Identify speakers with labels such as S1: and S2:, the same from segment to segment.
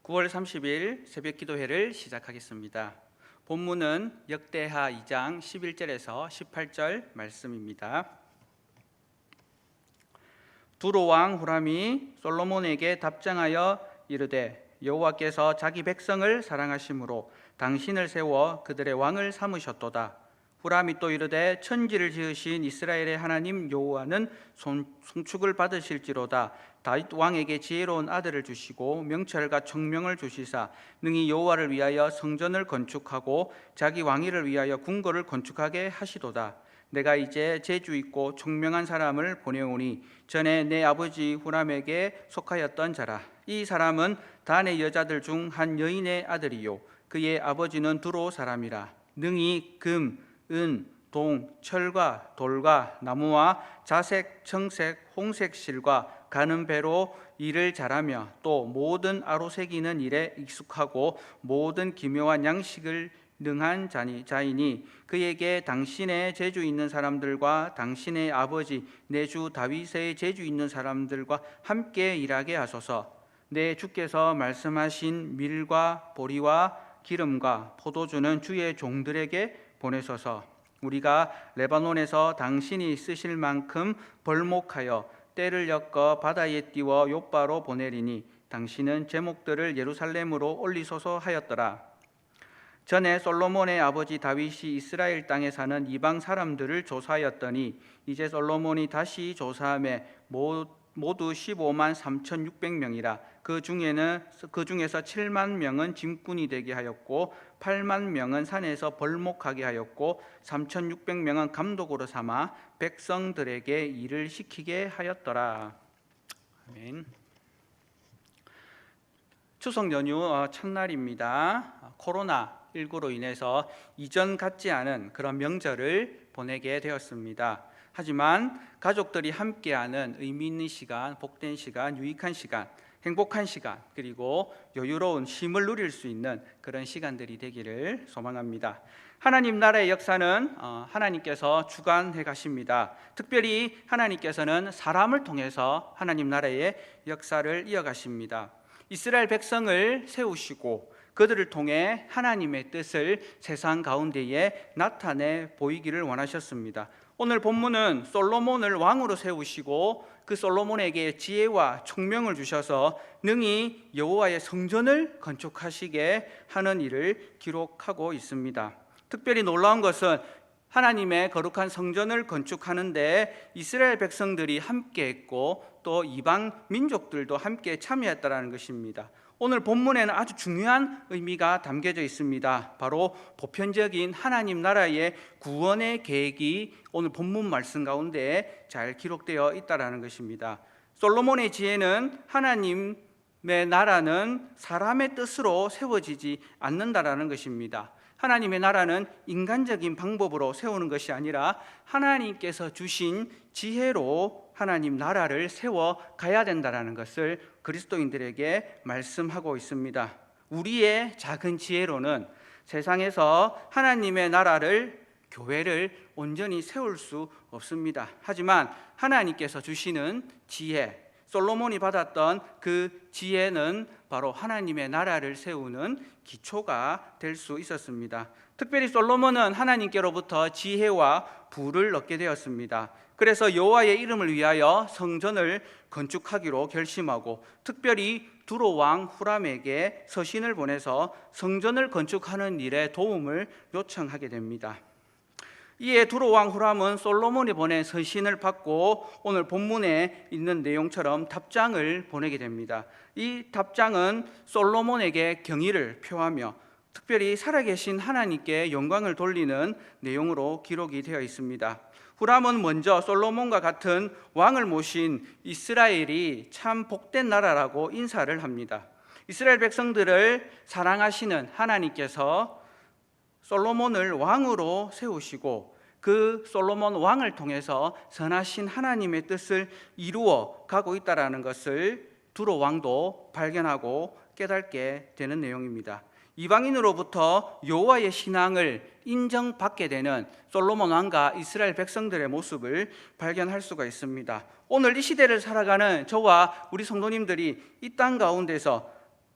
S1: 9월 30일 새벽 기도회를 시작하겠습니다. 본문은 역대하 2장 11절에서 18절 말씀입니다. 두로 왕 후람이 솔로몬에게 답장하여 이르되 여호와께서 자기 백성을 사랑하심으로 당신을 세워 그들의 왕을 삼으셨도다. 후람이 또 이르되 천지를 지으신 이스라엘의 하나님 여호와는 송축을 받으실지로다. 다윗 왕에게 지혜로운 아들을 주시고 명철과 청명을 주시사 능히 여호와를 위하여 성전을 건축하고 자기 왕위를 위하여 궁궐을 건축하게 하시도다. 내가 이제 재주 있고 총명한 사람을 보내오니 전에 내 아버지 후람에게 속하였던 자라. 이 사람은 단의 여자들 중 한 여인의 아들이요 그의 아버지는 두로 사람이라. 능히 금, 은, 동, 철과 돌과 나무와 자색, 청색, 홍색 실과 가는 배로 일을 잘하며 또 모든 아로새기는 일에 익숙하고 모든 기묘한 양식을 능한 자이니 그에게 당신의 재주 있는 사람들과 당신의 아버지 내 주 다윗의 재주 있는 사람들과 함께 일하게 하소서. 내 주께서 말씀하신 밀과 보리와 기름과 포도주는 주의 종들에게 보내소서. 우리가 레바논에서 당신이 쓰실 만큼 벌목하여 떼를 엮어 바다에 띄워 욥바로 보내리니 당신은 제목들을 예루살렘으로 올리소서 하였더라. 전에 솔로몬의 아버지 다윗이 이스라엘 땅에 사는 이방 사람들을 조사하였더니 이제 솔로몬이 다시 조사함에 모두 15만 3,600명이라. 그 중에서 7만 명은 짐꾼이 되게 하였고 8만 명은 산에서 벌목하게 하였고 3,600명은 감독으로 삼아 백성들에게 일을 시키게 하였더라. 아멘. 추석 연휴 첫날입니다. 코로나19로 인해서 이전 같지 않은 그런 명절을 보내게 되었습니다. 하지만 가족들이 함께하는 의미 있는 시간, 복된 시간, 유익한 시간, 행복한 시간, 그리고 여유로운 쉼을 누릴 수 있는 그런 시간들이 되기를 소망합니다. 하나님 나라의 역사는 하나님께서 주관해 가십니다. 특별히 하나님께서는 사람을 통해서 하나님 나라의 역사를 이어가십니다. 이스라엘 백성을 세우시고 그들을 통해 하나님의 뜻을 세상 가운데에 나타내 보이기를 원하셨습니다. 오늘 본문은 솔로몬을 왕으로 세우시고 그 솔로몬에게 지혜와 총명을 주셔서 능히 여호와의 성전을 건축하시게 하는 일을 기록하고 있습니다. 특별히 놀라운 것은 하나님의 거룩한 성전을 건축하는데 이스라엘 백성들이 함께했고 또 이방 민족들도 함께 참여했다는 것입니다. 오늘 본문에는 아주 중요한 의미가 담겨져 있습니다. 바로 보편적인 하나님 나라의 구원의 계획이 오늘 본문 말씀 가운데 잘 기록되어 있다는 것입니다. 솔로몬의 지혜는 하나님의 나라는 사람의 뜻으로 세워지지 않는다라는 것입니다. 하나님의 나라는 인간적인 방법으로 세우는 것이 아니라 하나님께서 주신 지혜로 하나님 나라를 세워 가야 된다는 것을 그리스도인들에게 말씀하고 있습니다. 우리의 작은 지혜로는 세상에서 하나님의 나라를, 교회를 온전히 세울 수 없습니다. 하지만 하나님께서 주시는 지혜, 솔로몬이 받았던 그 지혜는 바로 하나님의 나라를 세우는 기초가 될 수 있었습니다. 특별히 솔로몬은 하나님께로부터 지혜와 부를 얻게 되었습니다. 그래서 여호와의 이름을 위하여 성전을 건축하기로 결심하고 특별히 두로 왕 후람에게 서신을 보내서 성전을 건축하는 일에 도움을 요청하게 됩니다. 이에 두로 왕 후람은 솔로몬이 보낸 서신을 받고 오늘 본문에 있는 내용처럼 답장을 보내게 됩니다. 이 답장은 솔로몬에게 경의를 표하며 특별히 살아계신 하나님께 영광을 돌리는 내용으로 기록이 되어 있습니다. 후람은 먼저 솔로몬과 같은 왕을 모신 이스라엘이 참 복된 나라라고 인사를 합니다. 이스라엘 백성들을 사랑하시는 하나님께서 솔로몬을 왕으로 세우시고 그 솔로몬 왕을 통해서 선하신 하나님의 뜻을 이루어 가고 있다는 것을 두로 왕도 발견하고 깨닫게 되는 내용입니다. 이방인으로부터 여호와의 신앙을 인정받게 되는 솔로몬 왕과 이스라엘 백성들의 모습을 발견할 수가 있습니다. 오늘 이 시대를 살아가는 저와 우리 성도님들이 이 땅 가운데서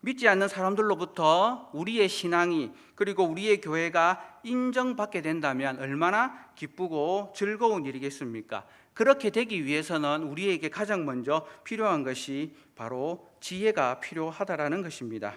S1: 믿지 않는 사람들로부터 우리의 신앙이 그리고 우리의 교회가 인정받게 된다면 얼마나 기쁘고 즐거운 일이겠습니까? 그렇게 되기 위해서는 우리에게 가장 먼저 필요한 것이 바로 지혜가 필요하다라는 것입니다.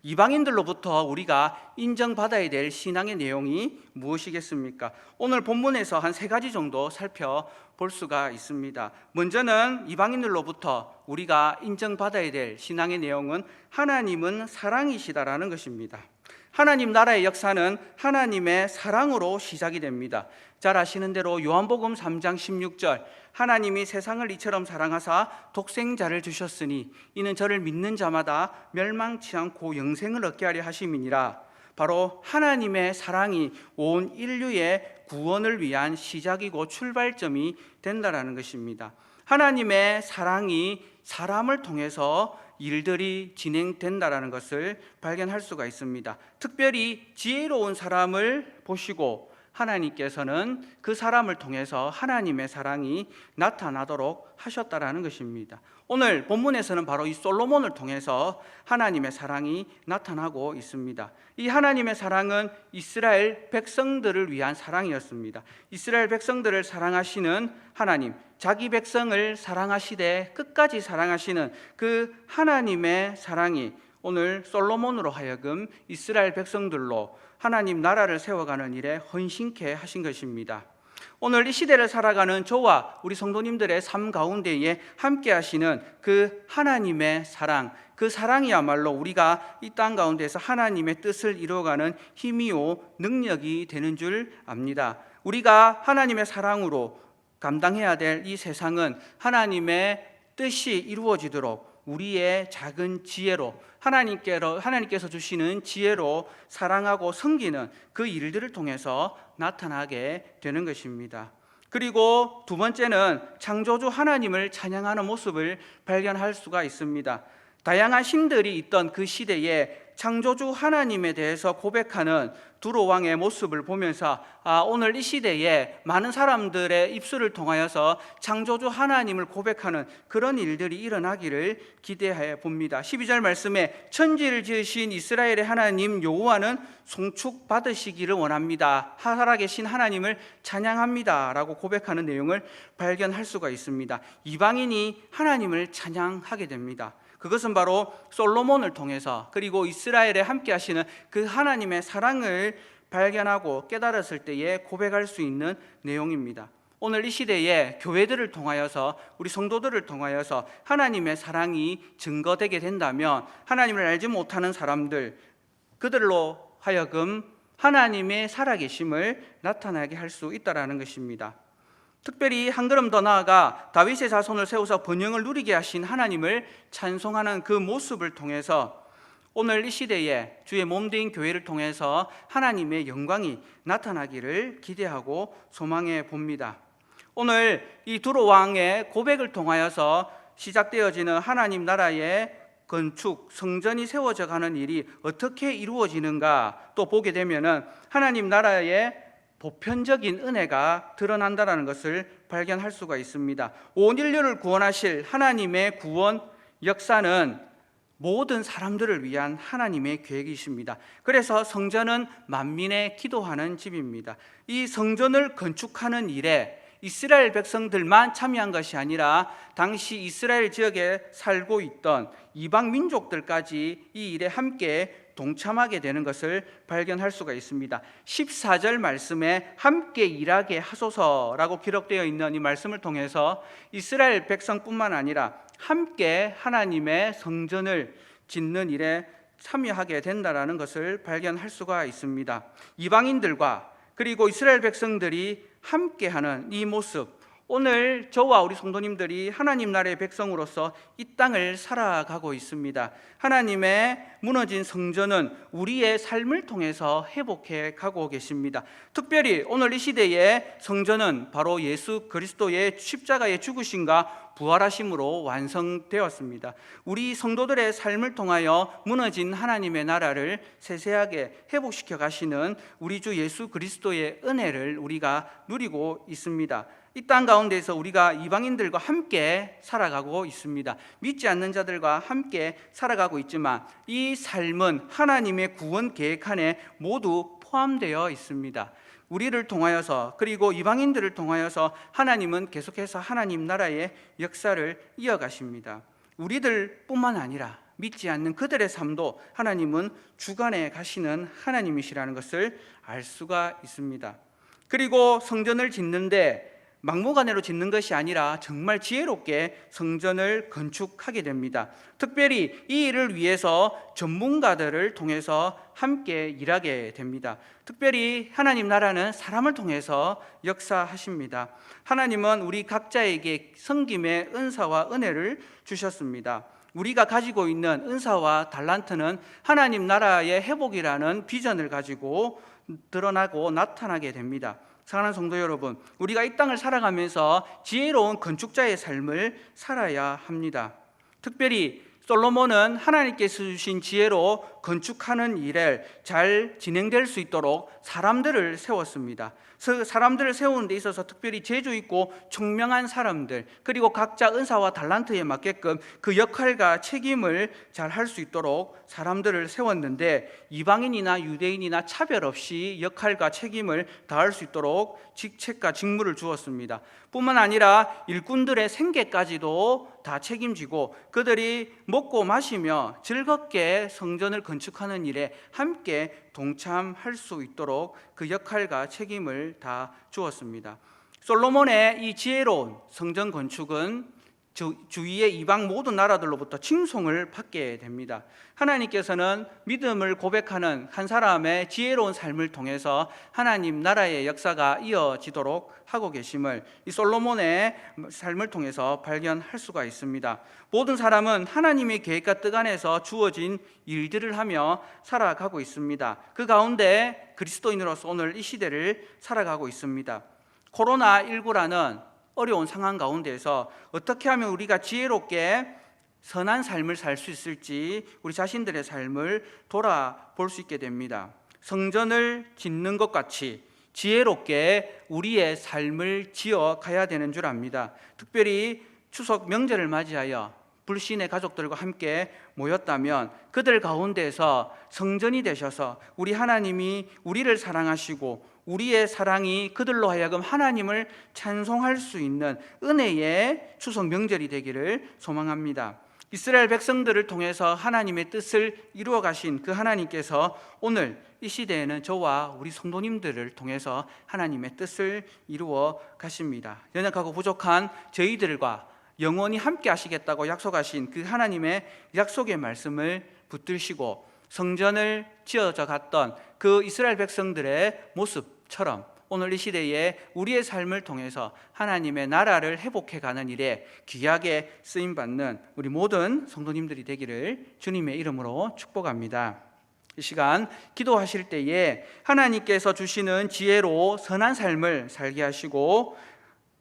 S1: 이방인들로부터 우리가 인정받아야 될 신앙의 내용이 무엇이겠습니까? 오늘 본문에서 한 3가지 정도 살펴볼 수가 있습니다. 먼저는 이방인들로부터 우리가 인정받아야 될 신앙의 내용은 하나님은 사랑이시다라는 것입니다. 하나님 나라의 역사는 하나님의 사랑으로 시작이 됩니다. 잘 아시는 대로 요한복음 3장 16절 하나님이 세상을 이처럼 사랑하사 독생자를 주셨으니 이는 저를 믿는 자마다 멸망치 않고 영생을 얻게 하려 하심이니라. 바로 하나님의 사랑이 온 인류의 구원을 위한 시작이고 출발점이 된다라는 것입니다. 하나님의 사랑이 사람을 통해서 일들이 진행된다라는 것을 발견할 수가 있습니다. 특별히 지혜로운 사람을 보시고 하나님께서는 그 사람을 통해서 하나님의 사랑이 나타나도록 하셨다라는 것입니다. 오늘 본문에서는 바로 이 솔로몬을 통해서 하나님의 사랑이 나타나고 있습니다. 이 하나님의 사랑은 이스라엘 백성들을 위한 사랑이었습니다. 이스라엘 백성들을 사랑하시는 하나님, 자기 백성을 사랑하시되 끝까지 사랑하시는 그 하나님의 사랑이 오늘 솔로몬으로 하여금 이스라엘 백성들로 하나님 나라를 세워가는 일에 헌신케 하신 것입니다. 오늘 이 시대를 살아가는 저와 우리 성도님들의 삶 가운데에 함께 하시는 그 하나님의 사랑, 그 사랑이야말로 우리가 이 땅 가운데서 하나님의 뜻을 이루어가는 힘이요 능력이 되는 줄 압니다. 우리가 하나님의 사랑으로 감당해야 될 이 세상은 하나님의 뜻이 이루어지도록 우리의 작은 지혜로 하나님께서 주시는 지혜로 사랑하고 섬기는 그 일들을 통해서 나타나게 되는 것입니다. 그리고 두 번째는 창조주 하나님을 찬양하는 모습을 발견할 수가 있습니다. 다양한 신들이 있던 그 시대에 창조주 하나님에 대해서 고백하는 두로 왕의 모습을 보면서 오늘 이 시대에 많은 사람들의 입술을 통하여서 창조주 하나님을 고백하는 그런 일들이 일어나기를 기대해 봅니다. 12절 말씀에 천지를 지으신 이스라엘의 하나님 여호와는 송축받으시기를 원합니다. 살아계신 하나님을 찬양합니다 라고 고백하는 내용을 발견할 수가 있습니다. 이방인이 하나님을 찬양하게 됩니다. 그것은 바로 솔로몬을 통해서 그리고 이스라엘에 함께 하시는 그 하나님의 사랑을 발견하고 깨달았을 때에 고백할 수 있는 내용입니다. 오늘 이 시대에 교회들을 통하여서 우리 성도들을 통하여서 하나님의 사랑이 증거되게 된다면 하나님을 알지 못하는 사람들 그들로 하여금 하나님의 살아계심을 나타나게 할 수 있다는 것입니다. 특별히 한 걸음 더 나아가 다윗의 자손을 세워서 번영을 누리게 하신 하나님을 찬송하는 그 모습을 통해서 오늘 이 시대에 주의 몸된 교회를 통해서 하나님의 영광이 나타나기를 기대하고 소망해 봅니다. 오늘 이 두로 왕의 고백을 통하여서 시작되어지는 하나님 나라의 건축, 성전이 세워져 가는 일이 어떻게 이루어지는가 또 보게 되면은 하나님 나라의 보편적인 은혜가 드러난다는 것을 발견할 수가 있습니다. 온 인류를 구원하실 하나님의 구원 역사는 모든 사람들을 위한 하나님의 계획이십니다. 그래서 성전은 만민의 기도하는 집입니다. 이 성전을 건축하는 일에 이스라엘 백성들만 참여한 것이 아니라 당시 이스라엘 지역에 살고 있던 이방 민족들까지 이 일에 함께 동참하게 되는 것을 발견할 수가 있습니다. 14절 말씀에 함께 일하게 하소서라고 기록되어 있는 이 말씀을 통해서 이스라엘 백성뿐만 아니라 함께 하나님의 성전을 짓는 일에 참여하게 된다는 것을 발견할 수가 있습니다. 이방인들과 그리고 이스라엘 백성들이 함께하는 이 모습, 오늘 저와 우리 성도님들이 하나님 나라의 백성으로서 이 땅을 살아가고 있습니다. 하나님의 무너진 성전은 우리의 삶을 통해서 회복해 가고 계십니다. 특별히 오늘 이 시대의 성전은 바로 예수 그리스도의 십자가의 죽으심과 부활하심으로 완성되었습니다. 우리 성도들의 삶을 통하여 무너진 하나님의 나라를 세세하게 회복시켜 가시는 우리 주 예수 그리스도의 은혜를 우리가 누리고 있습니다. 이 땅 가운데에서 우리가 이방인들과 함께 살아가고 있습니다. 믿지 않는 자들과 함께 살아가고 있지만 이 삶은 하나님의 구원 계획 안에 모두 포함되어 있습니다. 우리를 통하여서 그리고 이방인들을 통하여서 하나님은 계속해서 하나님 나라의 역사를 이어가십니다. 우리들뿐만 아니라 믿지 않는 그들의 삶도 하나님은 주관해 가시는 하나님이시라는 것을 알 수가 있습니다. 그리고 성전을 짓는데 막무가내로 짓는 것이 아니라 정말 지혜롭게 성전을 건축하게 됩니다. 특별히 이 일을 위해서 전문가들을 통해서 함께 일하게 됩니다. 특별히 하나님 나라는 사람을 통해서 역사하십니다. 하나님은 우리 각자에게 섬김의 은사와 은혜를 주셨습니다. 우리가 가지고 있는 은사와 달란트는 하나님 나라의 회복이라는 비전을 가지고 드러나고 나타나게 됩니다. 사랑하는 성도 여러분, 우리가 이 땅을 살아가면서 지혜로운 건축자의 삶을 살아야 합니다. 특별히 솔로몬은 하나님께서 주신 지혜로 건축하는 일을 잘 진행될 수 있도록 사람들을 세웠습니다. 사람들을 세우는 데 있어서 특별히 재주 있고 총명한 사람들, 그리고 각자 은사와 달란트에 맞게끔 그 역할과 책임을 잘 할 수 있도록 사람들을 세웠는데, 이방인이나 유대인이나 차별 없이 역할과 책임을 다할 수 있도록 직책과 직무를 주었습니다. 뿐만 아니라 일꾼들의 생계까지도 다 책임지고 그들이 먹고 마시며 즐겁게 성전을 건축하는 일에 함께 동참할 수 있도록 그 역할과 책임을 다 주었습니다. 솔로몬의 이 지혜로운 성전 건축은 주위의 이방 모든 나라들로부터 칭송을 받게 됩니다. 하나님께서는 믿음을 고백하는 한 사람의 지혜로운 삶을 통해서 하나님 나라의 역사가 이어지도록 하고 계심을 이 솔로몬의 삶을 통해서 발견할 수가 있습니다. 모든 사람은 하나님의 계획과 뜻 안에서 주어진 일들을 하며 살아가고 있습니다. 그 가운데 그리스도인으로서 오늘 이 시대를 살아가고 있습니다. 코로나19라는 어려운 상황 가운데에서 어떻게 하면 우리가 지혜롭게 선한 삶을 살 수 있을지 우리 자신들의 삶을 돌아볼 수 있게 됩니다. 성전을 짓는 것 같이 지혜롭게 우리의 삶을 지어 가야 되는 줄 압니다. 특별히 추석 명절을 맞이하여 불신의 가족들과 함께 모였다면 그들 가운데서 성전이 되셔서 우리 하나님이 우리를 사랑하시고 우리의 사랑이 그들로 하여금 하나님을 찬송할 수 있는 은혜의 추석 명절이 되기를 소망합니다. 이스라엘 백성들을 통해서 하나님의 뜻을 이루어 가신 그 하나님께서 오늘 이 시대에는 저와 우리 성도님들을 통해서 하나님의 뜻을 이루어 가십니다. 연약하고 부족한 저희들과 영원히 함께 하시겠다고 약속하신 그 하나님의 약속의 말씀을 붙들시고 성전을 지어져 갔던 그 이스라엘 백성들의 모습처럼 오늘 이 시대에 우리의 삶을 통해서 하나님의 나라를 회복해가는 일에 귀하게 쓰임받는 우리 모든 성도님들이 되기를 주님의 이름으로 축복합니다. 이 시간 기도하실 때에 하나님께서 주시는 지혜로 선한 삶을 살게 하시고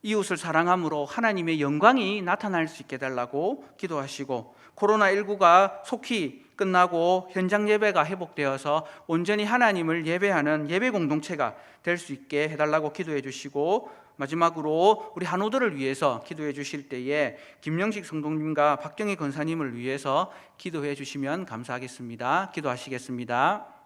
S1: 이웃을 사랑함으로 하나님의 영광이 나타날 수 있게 해달라고 기도하시고, 코로나19가 속히 끝나고 현장 예배가 회복되어서 온전히 하나님을 예배하는 예배 공동체가 될 수 있게 해달라고 기도해 주시고, 마지막으로 우리 한우들을 위해서 기도해 주실 때에 김영식 성도님과 박경희 권사님을 위해서 기도해 주시면 감사하겠습니다. 기도하시겠습니다.